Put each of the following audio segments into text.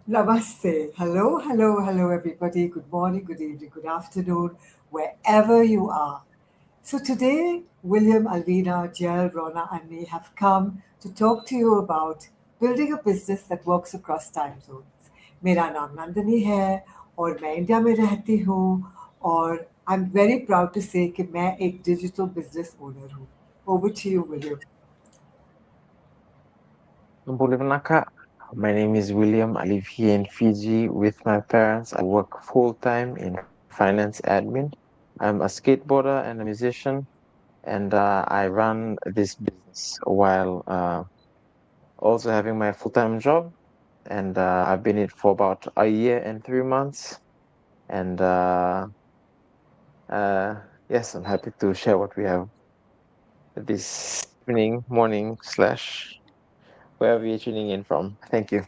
Namaste. Hello, hello, hello, everybody. Good morning, good evening, good afternoon, wherever you are. So today, William, Alvina, Jel, Rona, and me have come to talk to you about building a business that works across time zones. मेरा नाम नंदनी है और मैं India में रहती हूँ और I'm very proud to say कि मैं एक digital business owner हूँ. Over to you, William. Boleh Kak. My name is William. I live here in Fiji with my parents. I work full time in finance admin. I'm a skateboarder and a musician, and I run this business while also having my full time job. And I've been in it for about a year and 3 months. And uh, yes, I'm happy to share what we have this evening, morning, slash wherever you're tuning in from. Thank you.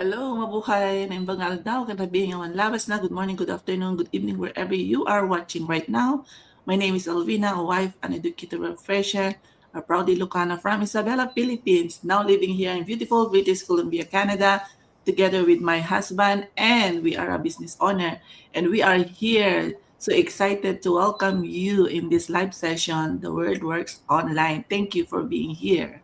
Hello, mabuhay. Naimbang Aldaw, kanabi ngayon labas na. Good morning, good afternoon, good evening, wherever you are watching right now. My name is Alvina, a wife, an educator refresher, a proud Ilocana from Isabela, Philippines, now living here in beautiful British Columbia, Canada, together with my husband, and we are a business owner. And we are here so excited to welcome you in this live session, The Word Works Online. Thank you for being here.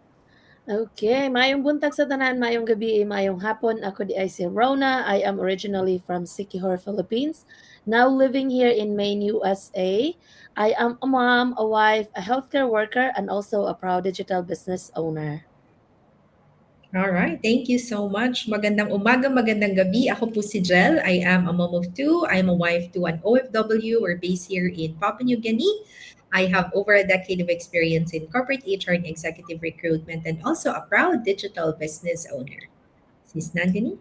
Okay, maayong buntag sa tanan, maayong gabi, maayong hapon. Ako di ay si Rona. I am originally from Siquijor, Philippines. Now living here in Maine, USA. I am a mom, a wife, a healthcare worker, and also a proud digital business owner. All right. Thank you so much. Magandang umaga, magandang gabi. Ako po si Jel. I am a mom of two. I'm a wife to an OFW. We're based here in Papua New Guinea. I have over a decade of experience in corporate HR and executive recruitment and also a proud digital business owner. Sis Nandini?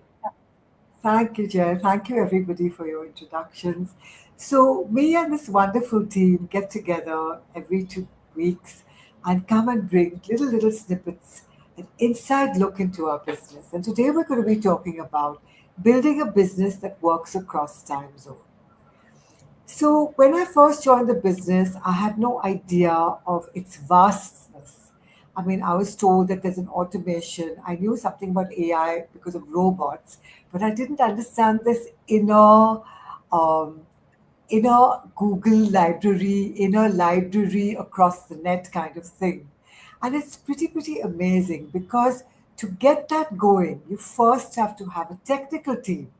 Thank you, Jer. Thank you, everybody, for your introductions. So, me and this wonderful team get together every 2 weeks and come and bring little snippets, an inside look into our business. And today we're going to be talking about building a business that works across time zones. So, when I first joined the business, I had no idea of its vastness. I mean, I was told that there's an automation. I knew something about AI because of robots, but I didn't understand this um, inner Google library, inner library across the net kind of thing. And it's pretty amazing because to get that going, you first have to have a technical team.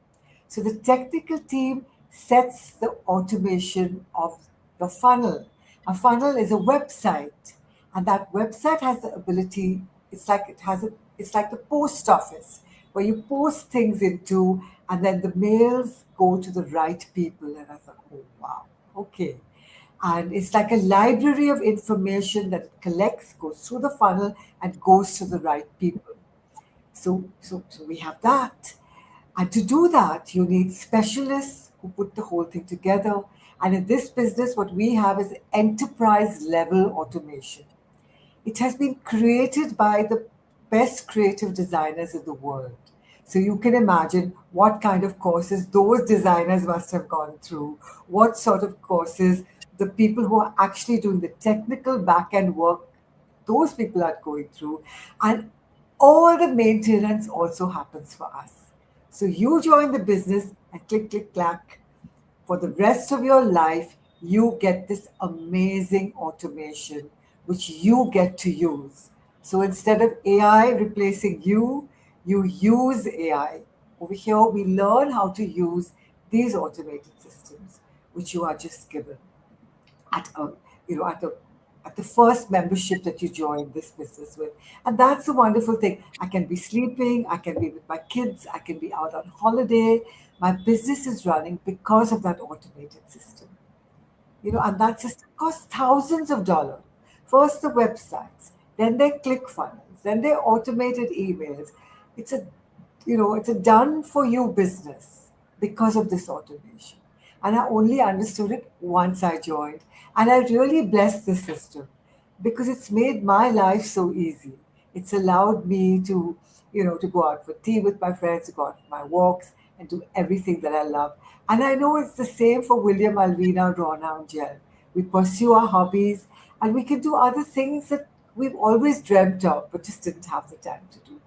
So the technical team sets the automation of the funnel. A funnel is a website, and that website has the ability. It's like the post office where you post things into, and then the mails go to the right people. And I thought, oh wow, okay. And it's like a library of information that it collects, goes through the funnel, and goes to the right people. So we have that. And to do that, you need specialists who put the whole thing together. And in this business, what we have is enterprise level automation. It has been created by the best creative designers in the world. So you can imagine what kind of courses those designers must have gone through, what sort of courses the people who are actually doing the technical back end work, those people are going through. And all the maintenance also happens for us. So you join the business and click, clack. For the rest of your life, you get this amazing automation which you get to use. So instead of AI replacing you, you use AI. Over here, we learn how to use these automated systems, which you are just given at a you know at the first membership that you join this business with. And that's a wonderful thing. I can be sleeping, I can be with my kids, I can be out on holiday. My business is running because of that automated system. And that system costs thousands of dollars. First the websites, then their click funnels, then their automated emails. It's a it's a done for you business because of this automation. And I only understood it once I joined. And I really blessed the system because it's made my life so easy. It's allowed me to go out for tea with my friends, to go out for my walks, and do everything that I love. And I know it's the same for William, Alvina, Rona, and Jel. We pursue our hobbies and we can do other things that we've always dreamt of, but just didn't have the time to do.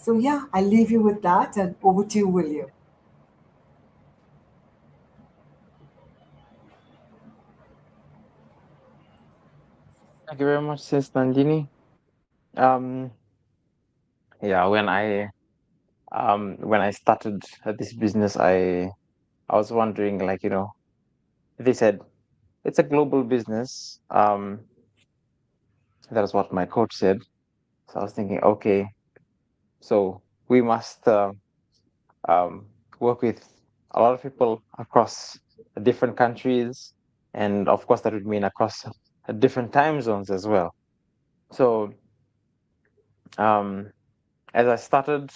So yeah, I'll leave you with that, and over to you, William. Thank you very much, Sis Nandini. Um, yeah, when I started this business, I was wondering, like, they said it's a global business. That's what my coach said. So I was thinking, okay, so we must um, work with a lot of people across different countries, and of course that would mean across different time zones as well. So as I started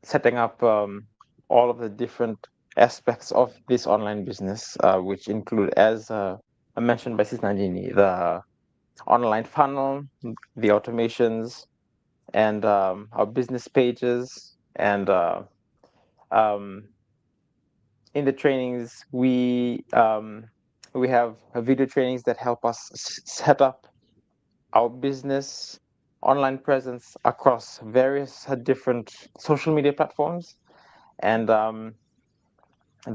setting up all of the different aspects of this online business, which include, as I mentioned by Sis Nandini, the online funnel, the automations, and our business pages. And um, in the trainings, we have video trainings that help us set up our business online presence across various different social media platforms. And the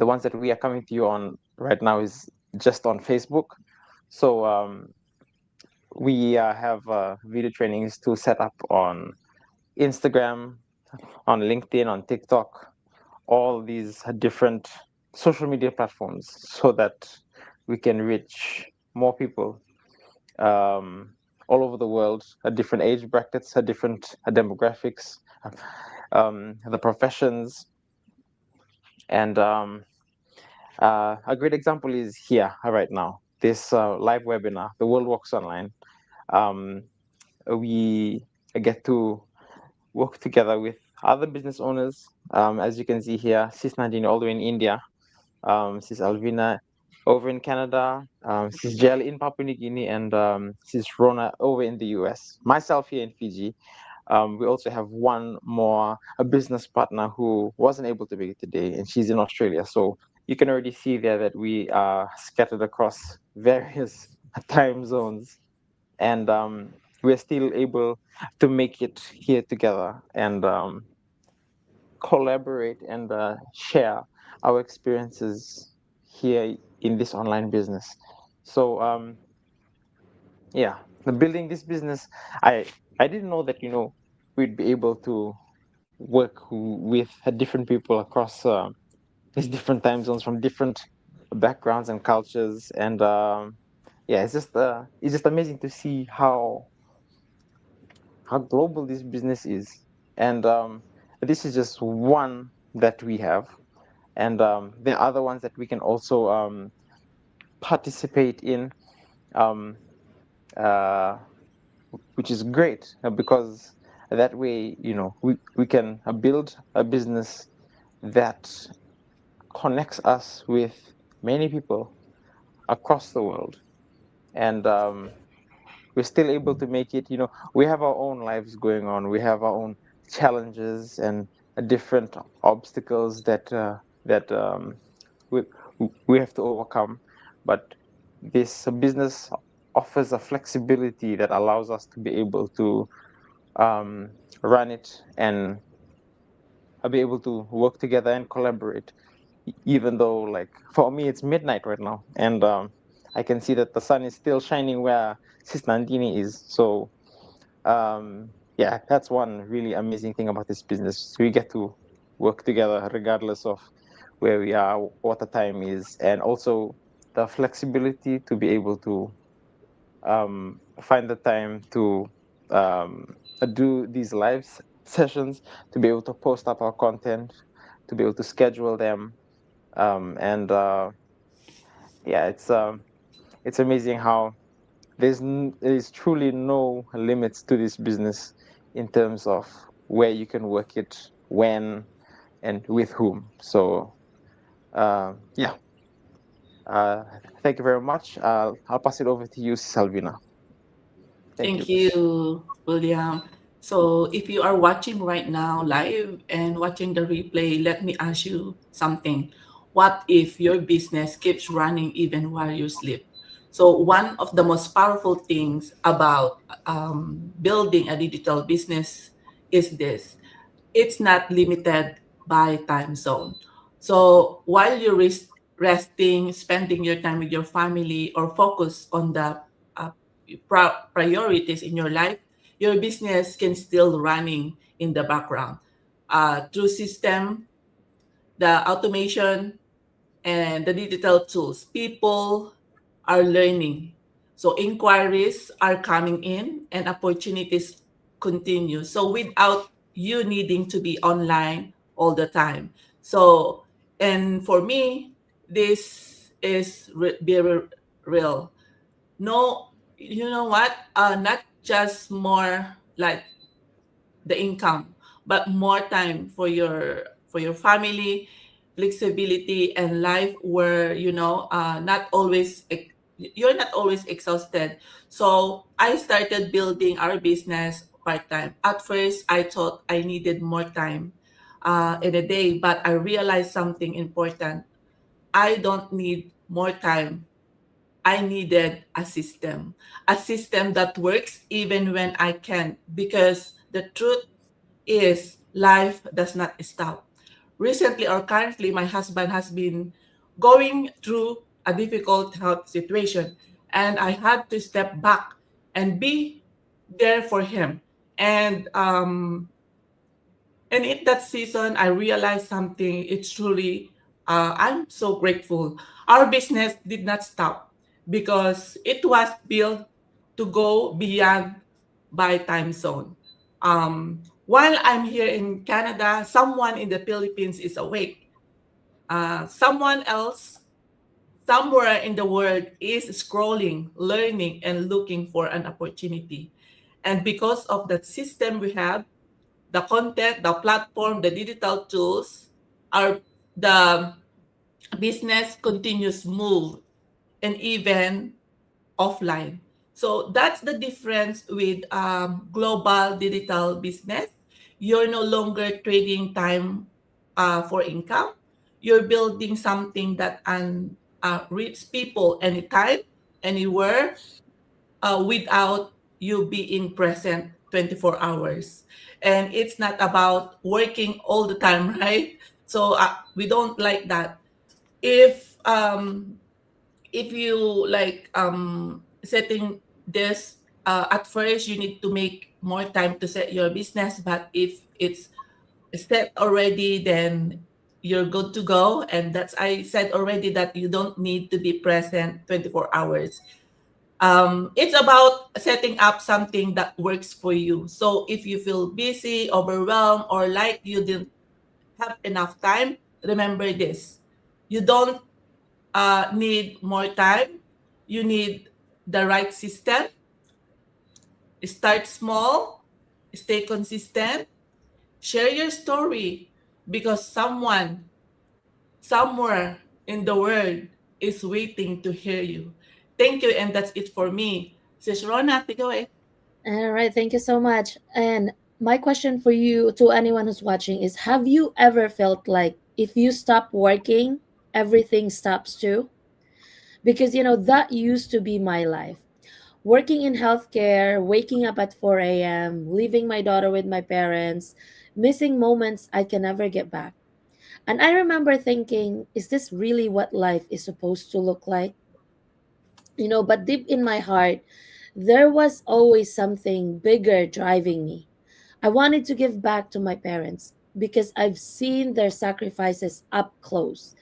ones that we are coming to you on right now is just on Facebook. So we have video trainings to set up on Instagram, on LinkedIn, on TikTok, all these different social media platforms, so that we can reach more people all over the world, at different age brackets, at different demographics, the professions. And a great example is here right now, this live webinar, The World Walks Online. We get to work together with other business owners. As you can see here, Sis Nadine all the way in India, Sis Alvina over in Canada, Sis Jel in Papua New Guinea, and Sis Rona over in the US. Myself here in Fiji. We also have one more, a business partner who wasn't able to make it today, and she's in Australia. So you can already see there that we are scattered across various time zones, and we're still able to make it here together and collaborate and share our experiences here in this online business. So yeah, building this business, I didn't know that we'd be able to work with different people across these different time zones from different backgrounds and cultures. And yeah, it's just amazing to see how global this business is. And this is just one that we have, and there are other ones that we can also participate in, um, uh, which is great, because that way we can build a business that connects us with many people across the world. And we're still able to make it. We have our own lives going on, we have our own challenges and different obstacles that we, we have to overcome. But this business offers a flexibility that allows us to be able to run it and be able to work together and collaborate, even though, like, for me it's midnight right now, and I can see that the sun is still shining where Sis Nandini is. So yeah, that's one really amazing thing about this business. We get to work together regardless of where we are, what the time is, and also the flexibility to be able to find the time to do these live sessions, to be able to post up our content, to be able to schedule them, and yeah, it's amazing how there's truly no limits to this business in terms of where you can work it, when, and with whom. So yeah, thank you very much. I'll pass it over to you, Salvina. Thank you, William. So if you are watching right now live and watching the replay, let me ask you something. What if your business keeps running even while you sleep? So one of the most powerful things about building a digital business is this: it's not limited by time zone. So while you're resting, spending your time with your family, or focus on the uh, priorities in your life, your business can still running in the background through system, the automation, and the digital tools. People are learning. So inquiries are coming in and opportunities continue. So without you needing to be online all the time. So, and for me, this is very real. No, you know what? Not just more like the income, but more time for your family, flexibility, and life where not always you're not always exhausted. So I started building our business part time. At first, I thought I needed more time in a day, but I realized something important. I don't need more time. I needed a system that works even when I can't, because the truth is life does not stop. Recently or currently, my husband has been going through a difficult health situation, and I had to step back and be there for him. And and in that season, I realized something. It's truly, I'm so grateful. Our business did not stop because it was built to go beyond by time zone. While I'm here in Canada, someone in the Philippines is awake. Someone else somewhere in the world is scrolling, learning, and looking for an opportunity. And because of that system we have, the content, the platform, the digital tools, our the business continues move and even offline. So that's the difference with global digital business. You're no longer trading time for income. You're building something that reach people anytime, anywhere, without you being present 24 hours. And it's not about working all the time, right? So we don't like that. If if you like setting this, at first you need to make more time to set your business, but if it's set already, then you're good to go. And that's, I said already, that you don't need to be present 24 hours. It's about setting up something that works for you. So if you feel busy, overwhelmed, or like you didn't have enough time, remember this: you don't need more time. You need the right system. Start small, stay consistent, share your story, because someone somewhere in the world is waiting to hear you. Thank you, and that's it for me. Sis Rona, take away. All right, thank you so much. And my question for you, to anyone who's watching, is have you ever felt like if you stop working, everything stops too? Because, that used to be my life. Working in healthcare, waking up at 4 a.m., leaving my daughter with my parents, missing moments I can never get back. And I remember thinking, is this really what life is supposed to look like? But deep in my heart, there was always something bigger driving me. I wanted to give back to my parents because I've seen their sacrifices up close.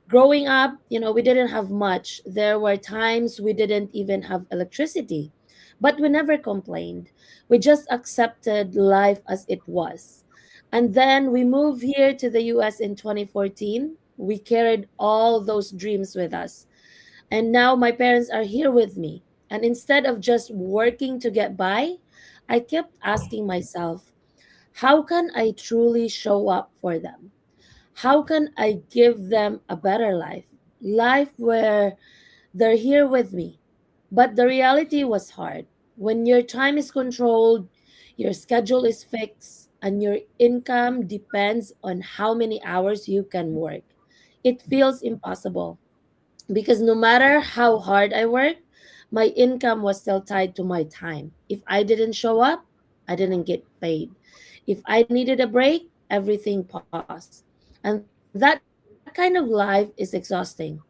Growing up, we didn't have much. There were times we didn't even have electricity, but we never complained. We just accepted life as it was. And then we moved here to the US in 2014. We carried all those dreams with us. And now my parents are here with me. And instead of just working to get by, I kept asking myself, how can I truly show up for them? How can I give them a better life? Life where they're here with me. But the reality was hard. When your time is controlled, your schedule is fixed, and your income depends on how many hours you can work, it feels impossible because no matter how hard I worked, my income was still tied to my time. If I didn't show up, I didn't get paid. If I needed a break, everything paused. And that kind of life is exhausting.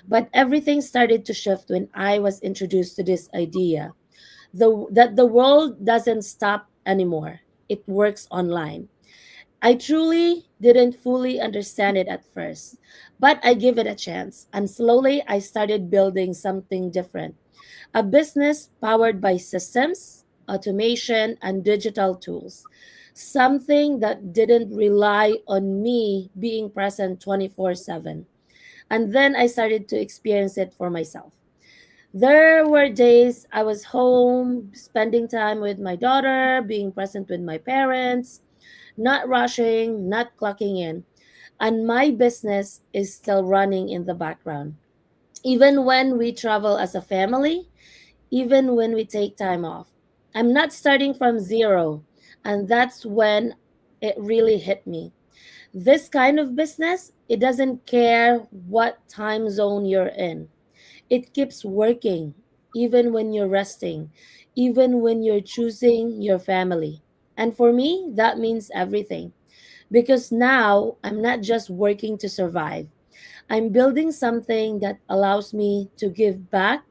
But everything started to shift when I was introduced to this idea that the world doesn't stop anymore. It works online. I truly didn't fully understand it at first, but I gave it a chance, and slowly I started building something different, a business powered by systems, automation, and digital tools. Something that didn't rely on me being present 24/7. And then I started to experience it for myself. There were days I was home, spending time with my daughter, being present with my parents, not rushing, not clocking in. And my business is still running in the background. Even when we travel as a family, even when we take time off. I'm not starting from zero. And that's when it really hit me. This kind of business, it doesn't care what time zone you're in. It keeps working, even when you're resting, even when you're choosing your family. And for me, that means everything. Because now I'm not just working to survive, I'm building something that allows me to give back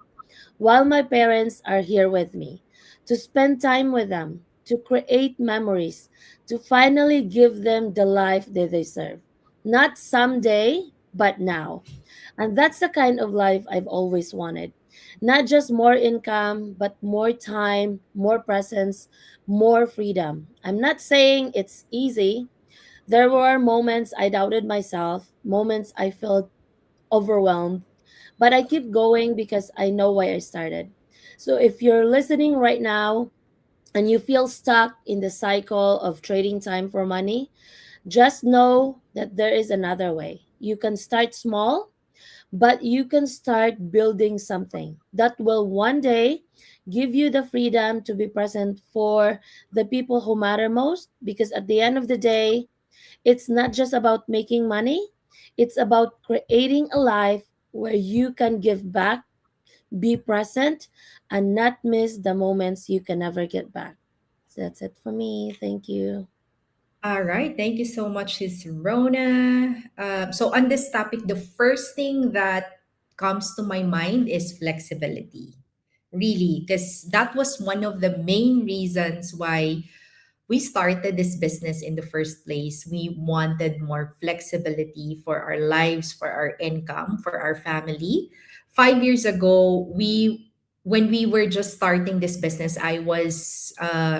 while my parents are here with me, to spend time with them, to create memories, to finally give them the life they deserve. Not someday, but now. And that's the kind of life I've always wanted. Not just more income, but more time, more presence, more freedom. I'm not saying it's easy. There were moments I doubted myself, moments I felt overwhelmed, but I keep going because I know why I started. So if you're listening right now and you feel stuck in the cycle of trading time for money, just know that there is another way. You can start small, but you can start building something that will one day give you the freedom to be present for the people who matter most. Because at the end of the day, it's not just about making money, it's about creating a life where you can give back, be present, and not miss the moments you can never get back. So that's it for me. Thank you. All right. Thank you so much, Sis Rona. So, on this topic, the first thing that comes to my mind is flexibility. Really, because that was one of the main reasons why we started this business in the first place. We wanted more flexibility for our lives, for our income, for our family. 5 years ago, when we were just starting this business, I was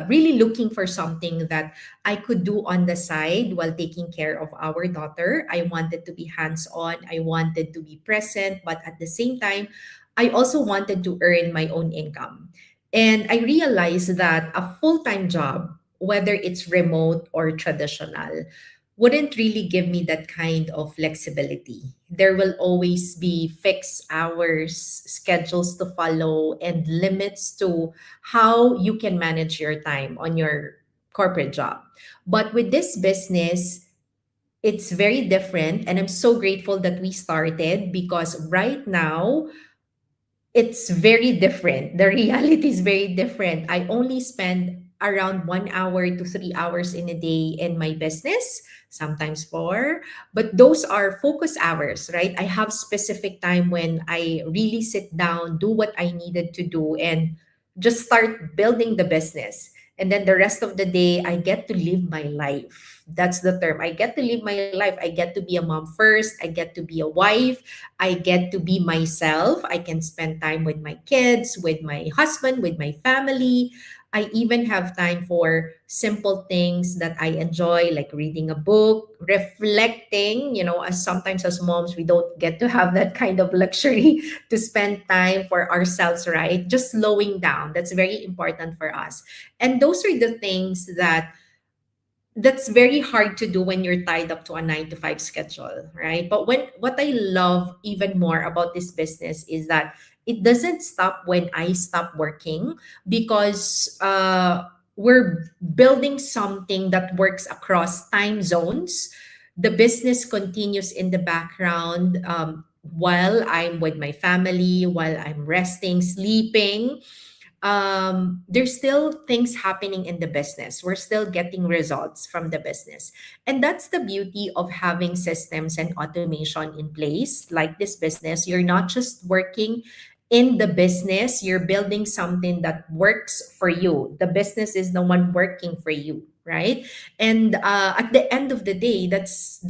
really looking for something that I could do on the side while taking care of our daughter. I wanted to be hands on, I wanted to be present, but at the same time, I also wanted to earn my own income. And I realized that a full time job, whether it's remote or traditional, wouldn't really give me that kind of flexibility. There will always be fixed hours, schedules to follow, and limits to how you can manage your time on your corporate job. But with this business, it's very different. And I'm so grateful that we started because right now, it's very different. The reality is very different. I only spend around 1 hour to 3 hours in a day in my business, sometimes four. But those are focus hours, right? I have specific time when I really sit down, do what I needed to do, and just start building the business. And then the rest of the day, I get to live my life. That's the term. I get to live my life. I get to be a mom first. I get to be a wife. I get to be myself. I can spend time with my kids, with my husband, with my family. I even have time for simple things that I enjoy, like reading a book, reflecting. As sometimes as moms, we don't get to have that kind of luxury to spend time for ourselves, right? Just slowing down. That's very important for us. And those are the things that's very hard to do when you're tied up to a 9 to 5 schedule, right? But what I love even more about this business is that it doesn't stop when I stop working because we're building something that works across time zones. The business continues in the background while I'm with my family, while I'm resting, sleeping. there's still things happening in the business. We're still getting results from the business. And that's the beauty of having systems and automation in place. Like this business, you're not just working in the business, you're building something that works for you. The business is the one working for you, right? And at the end of the day, that's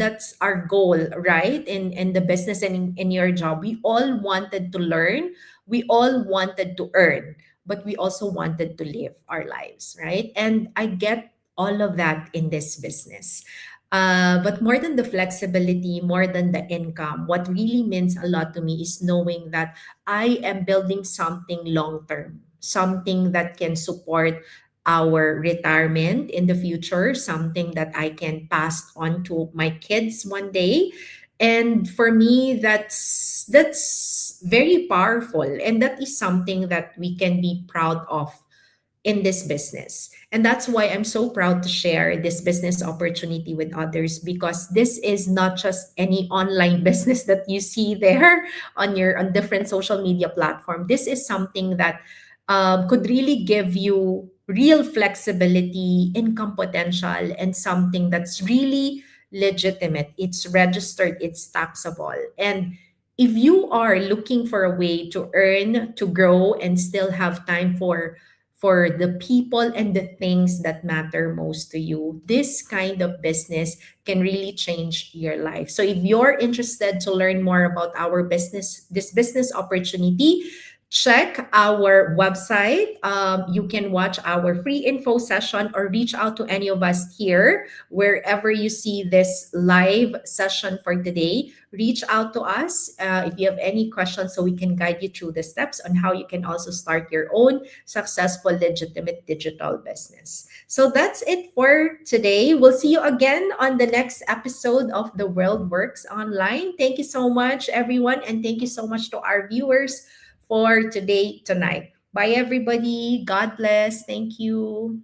our goal, right? In the business and in your job, we all wanted to learn, we all wanted to earn, but we also wanted to live our lives, right? And I get all of that in this business. But more than the flexibility, more than the income, what really means a lot to me is knowing that I am building something long term, something that can support our retirement in the future, something that I can pass on to my kids one day. And for me, that's very powerful, and that is something that we can be proud of in this business. And that's why I'm so proud to share this business opportunity with others, because this is not just any online business that you see there on different social media platform. This is something that could really give you real flexibility, income potential, and something that's really legitimate. It's registered, it's taxable. And if you are looking for a way to earn, to grow, and still have time for the people and the things that matter most to you, this kind of business can really change your life. So if you're interested to learn more about our business, this business opportunity, check our website. You can watch our free info session or reach out to any of us here, wherever you see this live session for today. Reach out to us if you have any questions, so we can guide you through the steps on how you can also start your own successful, legitimate digital business. So that's it for today. We'll see you again on the next episode of The World Works Online. Thank you so much, everyone. And thank you so much to our viewers for today, tonight. Bye, everybody. God bless. Thank you.